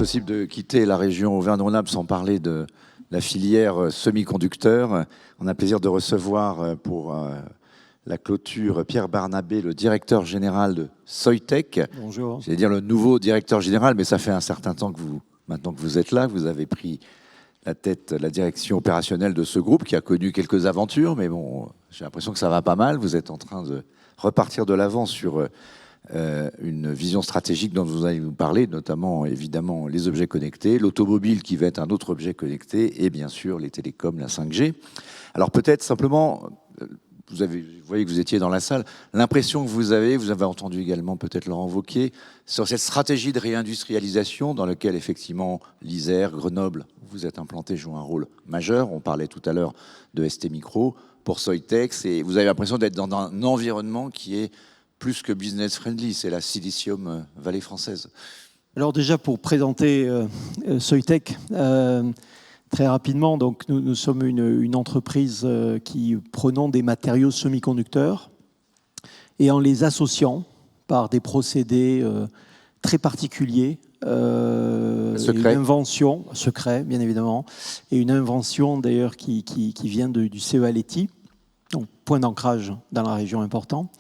impossible de quitter la région Auvergne-Rhône-Alpes sans parler de la filière semi-conducteurs. On a le plaisir de recevoir pour la clôture Pierre Barnabé, le directeur général de Soitec. Bonjour. J'allais dire le nouveau directeur général, mais ça fait un certain temps que maintenant que vous êtes là, vous avez pris la direction opérationnelle de ce groupe qui a connu quelques aventures, mais bon, j'ai l'impression que ça va pas mal. Vous êtes en train de repartir de l'avant sur une vision stratégique dont vous allez nous parler, notamment évidemment les objets connectés, l'automobile qui va être un autre objet connecté et bien sûr les télécoms, la 5G. Alors peut-être simplement, vous voyez que vous étiez dans la salle, l'impression que vous avez entendu également peut-être Laurent Wauquiez, sur cette stratégie de réindustrialisation dans laquelle effectivement l'Isère, Grenoble, vous êtes implanté, joue un rôle majeur. On parlait tout à l'heure de ST Micro pour Soitec, et vous avez l'impression d'être dans un environnement qui est plus que business friendly, c'est la Silicium Valley française. Alors déjà pour présenter Soitec, très rapidement, donc nous sommes une entreprise qui prenons des matériaux semi-conducteurs et en les associant par des procédés très particuliers, une invention, secret bien évidemment, et une invention d'ailleurs qui vient du CEA Leti, donc point d'ancrage dans la région important.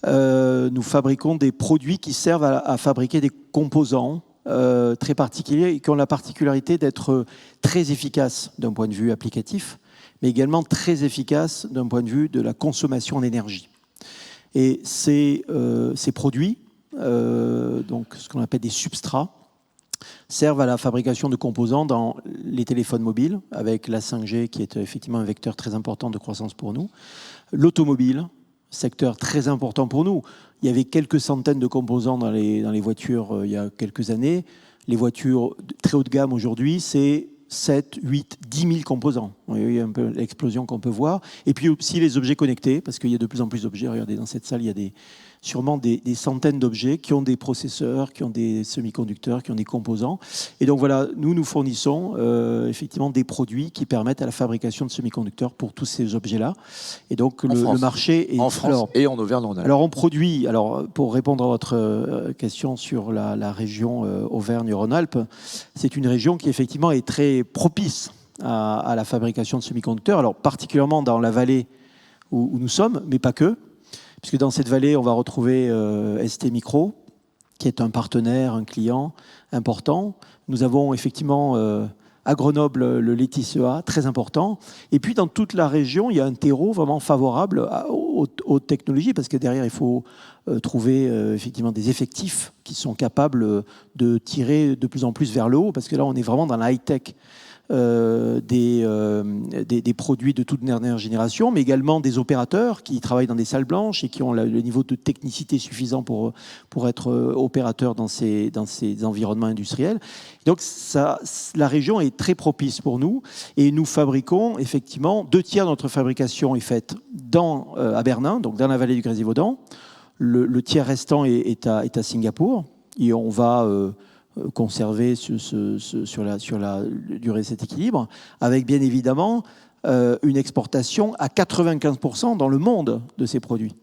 Nous fabriquons des produits qui servent à fabriquer des composants très particuliers et qui ont la particularité d'être très efficaces d'un point de vue applicatif, mais également très efficaces d'un point de vue de la consommation en énergie. Et ces produits, donc ce qu'on appelle des substrats, servent à la fabrication de composants dans les téléphones mobiles, avec la 5G qui est effectivement un vecteur très important de croissance pour nous, l'automobile, secteur très important pour nous. Il y avait quelques centaines de composants dans les voitures il y a quelques années. Les voitures très haut de gamme aujourd'hui, c'est 7, 8, 10 000 composants. Il y a un peu l'explosion qu'on peut voir. Et puis aussi les objets connectés, parce qu'il y a de plus en plus d'objets. Regardez, dans cette salle, il y a sûrement des centaines d'objets qui ont des processeurs, qui ont des semi-conducteurs, qui ont des composants. Et donc voilà, nous fournissons effectivement des produits qui permettent à la fabrication de semi-conducteurs pour tous ces objets-là. Et donc le marché est... En France et en Auvergne-Rhône-Alpes. Alors on produit, pour répondre à votre question sur la région Auvergne-Rhône-Alpes, c'est une région qui effectivement est très propice à la fabrication de semi-conducteurs, alors particulièrement dans la vallée où nous sommes, mais pas que. Puisque dans cette vallée, on va retrouver ST Micro, qui est un partenaire, un client important. Nous avons effectivement à Grenoble le Leti CEA, très important. Et puis dans toute la région, il y a un terreau vraiment favorable aux technologies, parce que derrière, il faut trouver effectivement des effectifs qui sont capables de tirer de plus en plus vers le haut, parce que là, on est vraiment dans la high-tech. Des produits de toute dernière génération, mais également des opérateurs qui travaillent dans des salles blanches et qui ont le niveau de technicité suffisant pour être opérateurs dans ces environnements industriels. Donc la région est très propice pour nous et nous fabriquons effectivement 2/3 de notre fabrication est faite à Bernin, donc dans la vallée du Grésivaudan. Le tiers restant est à Singapour et on va conserver sur la durée de cet équilibre, avec bien évidemment une exportation à 95% dans le monde de ces produits,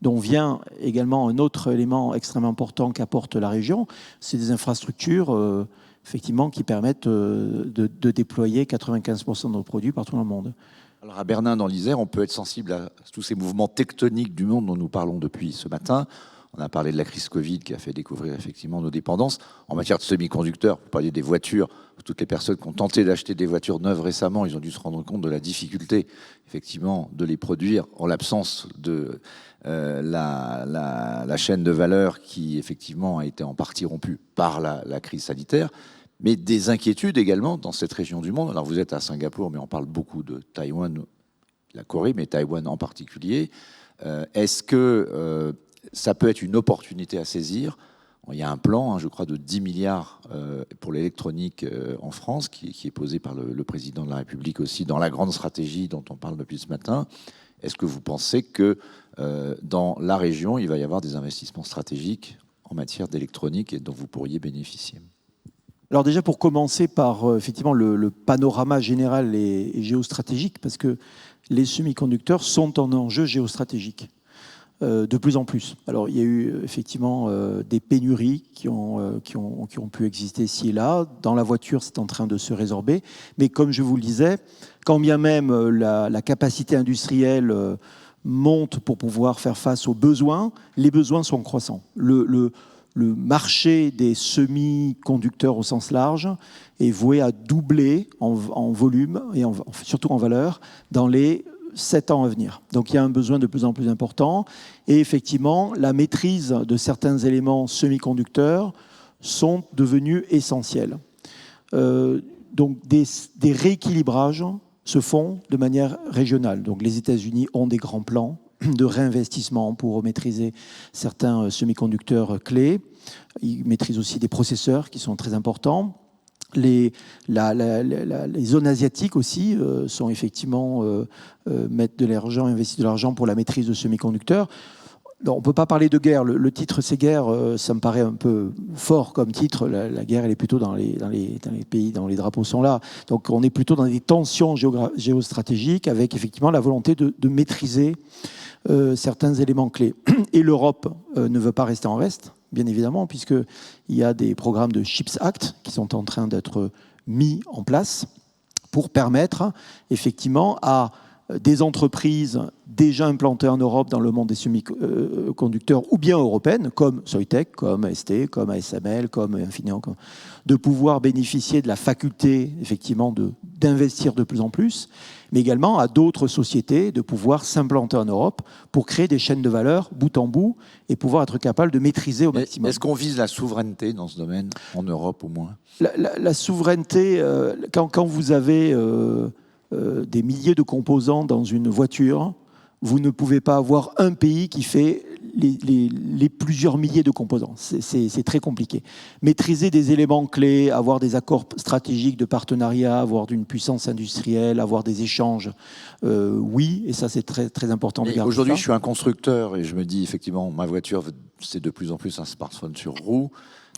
dont vient également un autre élément extrêmement important qu'apporte la région, c'est des infrastructures effectivement qui permettent de déployer 95% de nos produits partout dans le monde. Alors à Bernin, dans l'Isère, on peut être sensible à tous ces mouvements tectoniques du monde dont nous parlons depuis ce matin. On a parlé de la crise Covid qui a fait découvrir effectivement nos dépendances. En matière de semi-conducteurs, vous parliez des voitures. Toutes les personnes qui ont tenté d'acheter des voitures neuves récemment, ils ont dû se rendre compte de la difficulté effectivement de les produire en l'absence de la chaîne de valeur qui effectivement a été en partie rompue par la crise sanitaire. Mais des inquiétudes également dans cette région du monde. Alors vous êtes à Singapour, mais on parle beaucoup de Taïwan, la Corée, mais Taïwan en particulier. Est-ce que ça peut être une opportunité à saisir? Il y a un plan, je crois, de 10 milliards pour l'électronique en France, qui est posé par le président de la République aussi dans la grande stratégie dont on parle depuis ce matin. Est-ce que vous pensez que dans la région, il va y avoir des investissements stratégiques en matière d'électronique et dont vous pourriez bénéficier? Alors déjà, pour commencer par effectivement le panorama général et géostratégique, parce que les semi-conducteurs sont un enjeu géostratégique. de plus en plus. Alors, il y a eu effectivement des pénuries qui ont pu exister ici et là. Dans la voiture, c'est en train de se résorber. Mais comme je vous le disais, quand bien même la capacité industrielle monte pour pouvoir faire face aux besoins, les besoins sont croissants. Le marché des semi-conducteurs au sens large est voué à doubler en volume et surtout en valeur dans les 7 ans à venir. Donc il y a un besoin de plus en plus important et effectivement la maîtrise de certains éléments semi-conducteurs sont devenus essentiels. Donc des rééquilibrages se font de manière régionale. Donc les États-Unis ont des grands plans de réinvestissement pour maîtriser certains semi-conducteurs clés. Ils maîtrisent aussi des processeurs qui sont très importants. Les zones asiatiques aussi sont effectivement mettent de l'argent, investissent de l'argent pour la maîtrise de semi-conducteurs. Non, on ne peut pas parler de guerre. Le titre, c'est guerre, ça me paraît un peu fort comme titre. La guerre, elle est plutôt dans les pays, dans les drapeaux sont là. Donc on est plutôt dans des tensions géostratégiques avec effectivement la volonté de maîtriser certains éléments clés. Et l'Europe ne veut pas rester en reste, bien évidemment, puisqu'il y a des programmes de Chips Act qui sont en train d'être mis en place pour permettre effectivement à des entreprises déjà implantées en Europe dans le monde des semi-conducteurs ou bien européennes, comme Soitec, comme ST, comme ASML, comme Infineon, de pouvoir bénéficier de la faculté effectivement d'investir de plus en plus, mais également à d'autres sociétés de pouvoir s'implanter en Europe pour créer des chaînes de valeur bout en bout et pouvoir être capable de maîtriser au maximum. Est-ce qu'on vise la souveraineté dans ce domaine, en Europe au moins ? La souveraineté, quand vous avez des milliers de composants dans une voiture, vous ne pouvez pas avoir un pays qui fait les plusieurs milliers de composants. C'est très compliqué. Maîtriser des éléments clés, avoir des accords stratégiques de partenariat, avoir une puissance industrielle, avoir des échanges, oui, et ça c'est très, très important. Aujourd'hui, je suis un constructeur et je me dis effectivement, ma voiture, c'est de plus en plus un smartphone sur roue.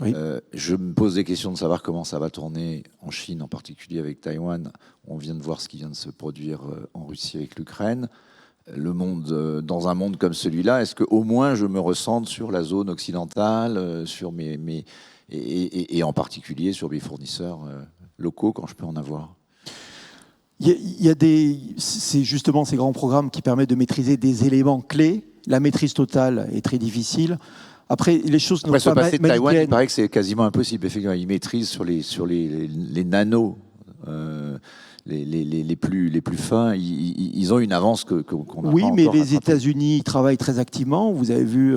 Oui. Je me pose des questions de savoir comment ça va tourner en Chine, en particulier avec Taïwan. On vient de voir ce qui vient de se produire en Russie avec l'Ukraine. Le monde, dans un monde comme celui-là, est-ce qu'au moins je me ressente sur la zone occidentale, sur et en particulier sur mes fournisseurs locaux quand je peux en avoir ? C'est justement ces grands programmes qui permettent de maîtriser des éléments clés. La maîtrise totale est très difficile. Après, les choses ne sont pas passer de Taïwan, il paraît que c'est quasiment impossible. Effectivement, ils maîtrisent sur les nanos, les plus fins. Ils ont une avance qu'on n'a oui, pas mais encore les rattrapée. États-Unis travaillent très activement. Vous avez vu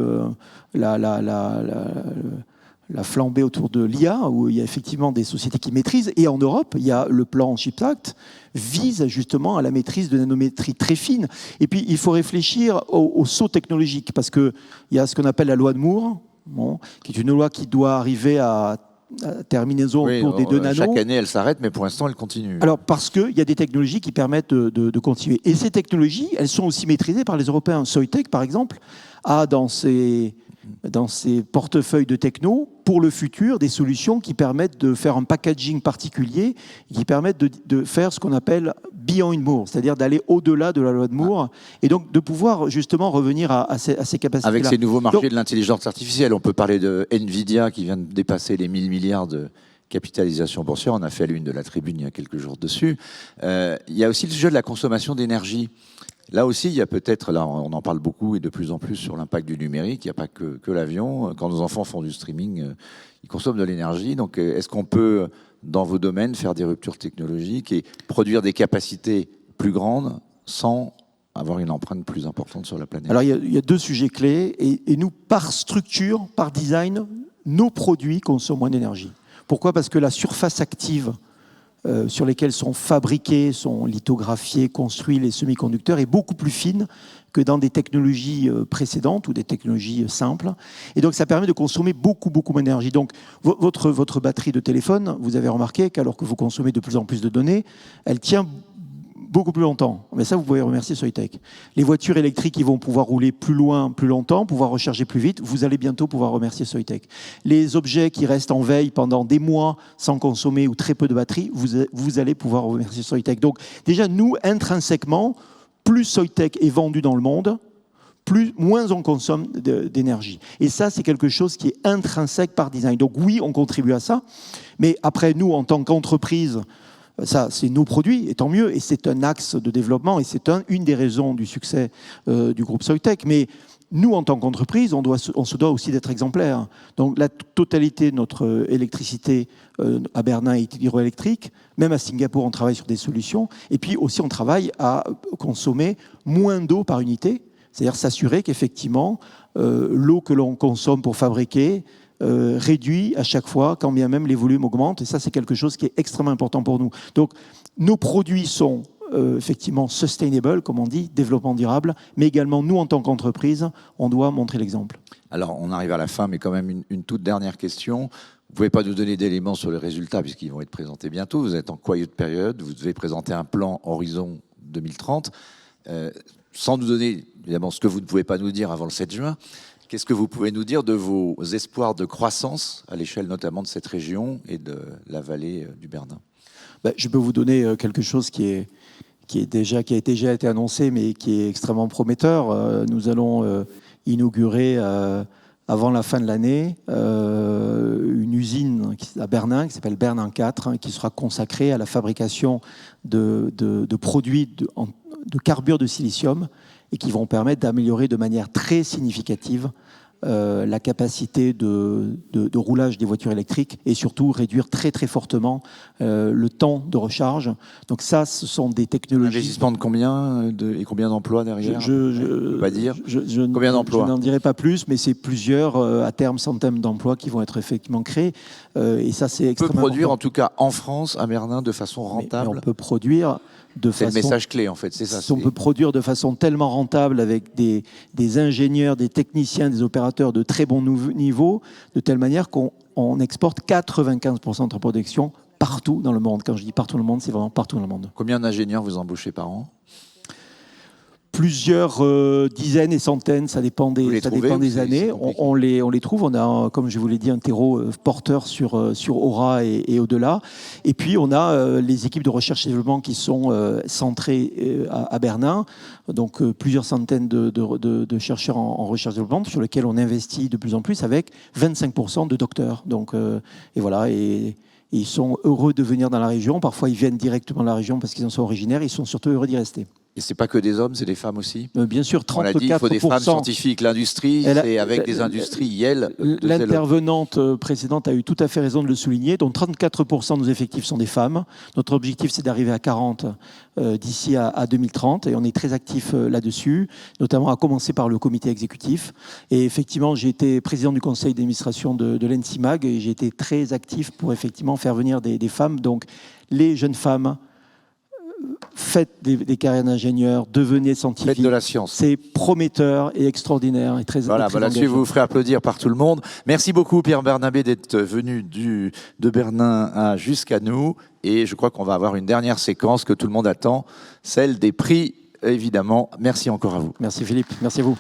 la flambée autour de l'IA, où il y a effectivement des sociétés qui maîtrisent. Et en Europe, il y a le plan Chips Act vise justement à la maîtrise de nanométrie très fine. Et puis, il faut réfléchir au saut technologique, parce qu'il y a ce qu'on appelle la loi de Moore, qui est une loi qui doit arriver à terminaison autour des 2 nanos. Chaque année, elle s'arrête, mais pour l'instant, elle continue. Alors, parce qu'il y a des technologies qui permettent de continuer. Et ces technologies, elles sont aussi maîtrisées par les Européens. Soitec, par exemple, a dans ses portefeuilles de techno, pour le futur, des solutions qui permettent de faire un packaging particulier, qui permettent de faire ce qu'on appelle beyond Moore, c'est-à-dire d'aller au-delà de la loi de Moore, et donc de pouvoir justement revenir à ces capacités-là. Avec ces nouveaux marchés de l'intelligence artificielle, on peut parler de Nvidia qui vient de dépasser les 1000 milliards de capitalisation boursière. On a fait à l'une de la tribune il y a quelques jours dessus. Il y a aussi le sujet de la consommation d'énergie. Là aussi, il y a peut-être, là on en parle beaucoup et de plus en plus sur l'impact du numérique, il n'y a pas que l'avion. Quand nos enfants font du streaming, ils consomment de l'énergie. Donc est-ce qu'on peut, dans vos domaines, faire des ruptures technologiques et produire des capacités plus grandes sans avoir une empreinte plus importante sur la planète ? Alors il y a 2 sujets clés et nous, par structure, par design, nos produits consomment moins d'énergie. Pourquoi ? Parce que la surface active sur lesquels sont fabriqués, sont lithographiés, construits les semi-conducteurs est beaucoup plus fine que dans des technologies précédentes ou des technologies simples. Et donc, ça permet de consommer beaucoup, beaucoup moins d'énergie. Donc, votre batterie de téléphone, vous avez remarqué qu'alors que vous consommez de plus en plus de données, elle tient beaucoup plus longtemps. Mais ça, vous pouvez remercier Soitec. Les voitures électriques, ils vont pouvoir rouler plus loin, plus longtemps, pouvoir recharger plus vite. Vous allez bientôt pouvoir remercier Soitec. Les objets qui restent en veille pendant des mois sans consommer ou très peu de batterie, vous allez pouvoir remercier Soitec. Donc déjà, nous, intrinsèquement, plus Soitec est vendu dans le monde, moins on consomme d'énergie. Et ça, c'est quelque chose qui est intrinsèque par design. Donc oui, on contribue à ça, mais après, nous, en tant qu'entreprise, ça, c'est nos produits, et tant mieux, et c'est un axe de développement, et c'est une des raisons du succès du groupe Soitec. Mais nous, en tant qu'entreprise, on se doit aussi d'être exemplaire. Donc la totalité de notre électricité à Bernin est hydroélectrique. Même à Singapour, on travaille sur des solutions. Et puis aussi, on travaille à consommer moins d'eau par unité, c'est-à-dire s'assurer qu'effectivement, l'eau que l'on consomme pour fabriquer réduit à chaque fois, quand bien même les volumes augmentent. Et ça, c'est quelque chose qui est extrêmement important pour nous. Donc, nos produits sont effectivement sustainable, comme on dit, développement durable, mais également, nous, en tant qu'entreprise, on doit montrer l'exemple. Alors, on arrive à la fin, mais quand même une toute dernière question. Vous ne pouvez pas nous donner d'éléments sur les résultats, puisqu'ils vont être présentés bientôt. Vous êtes en quiet période, vous devez présenter un plan Horizon 2030. Sans nous donner, évidemment, ce que vous ne pouvez pas nous dire avant le 7 juin, qu'est-ce que vous pouvez nous dire de vos espoirs de croissance, à l'échelle notamment de cette région et de la vallée du Bernin? Je peux vous donner quelque chose qui a déjà été annoncé, mais qui est extrêmement prometteur. Nous allons inaugurer, avant la fin de l'année, une usine à Bernin, qui s'appelle Bernin 4, qui sera consacrée à la fabrication de produits de carbure de silicium, et qui vont permettre d'améliorer de manière très significative la capacité de roulage des voitures électriques, et surtout réduire très très fortement le temps de recharge. Donc ça, ce sont des technologies... Un investissement de combien et combien d'emplois derrière? Je pas dire. Combien d'emplois? Je n'en dirai pas plus, mais c'est plusieurs, à terme, centaines d'emplois qui vont être effectivement créés. Et ça, c'est extrêmement important. On peut produire, important. en tout cas en France, à Bernin, de façon rentable. Mais on peut produire de façon... C'est le message clé, en fait, c'est ça. On peut produire de façon tellement rentable avec des ingénieurs, des techniciens, des opérateurs de très bon niveau, de telle manière qu'on exporte 95% de notre production partout dans le monde. Quand je dis partout dans le monde, c'est vraiment partout dans le monde. Combien d'ingénieurs vous embauchez par an? Plusieurs dizaines et centaines, ça dépend des années. On les trouve. On a, comme je vous l'ai dit, un terreau porteur sur Aura et au-delà. Et puis, on a les équipes de recherche et développement qui sont centrées à Bernin. Donc, plusieurs centaines de chercheurs en recherche et développement sur lesquels on investit de plus en plus avec 25% de docteurs. Donc, et voilà. Et ils sont heureux de venir dans la région. Parfois, ils viennent directement de la région parce qu'ils en sont originaires. Ils sont surtout heureux d'y rester. Et c'est pas que des hommes, c'est des femmes aussi. Bien sûr, 34%. On l'a dit, il faut des femmes scientifiques. L'industrie, c'est avec des industriels. L'intervenante précédente a eu tout à fait raison de le souligner. Donc 34% de nos effectifs sont des femmes. Notre objectif, c'est d'arriver à 40 d'ici à 2030. Et on est très actifs là-dessus, notamment à commencer par le comité exécutif. Et effectivement, j'ai été président du conseil d'administration de l'ENSIMAG et j'ai été très actif pour effectivement faire venir des femmes. Donc les jeunes femmes, faites des carrières d'ingénieurs, devenez scientifiques. Faites de la science. C'est prometteur et extraordinaire et très Voilà, là-dessus, vous vous ferez applaudir par tout le monde. Merci beaucoup, Pierre Bernabé, d'être venu de Bernin jusqu'à nous. Et je crois qu'on va avoir une dernière séquence que tout le monde attend, celle des prix, évidemment. Merci encore à vous. Merci Philippe, merci à vous.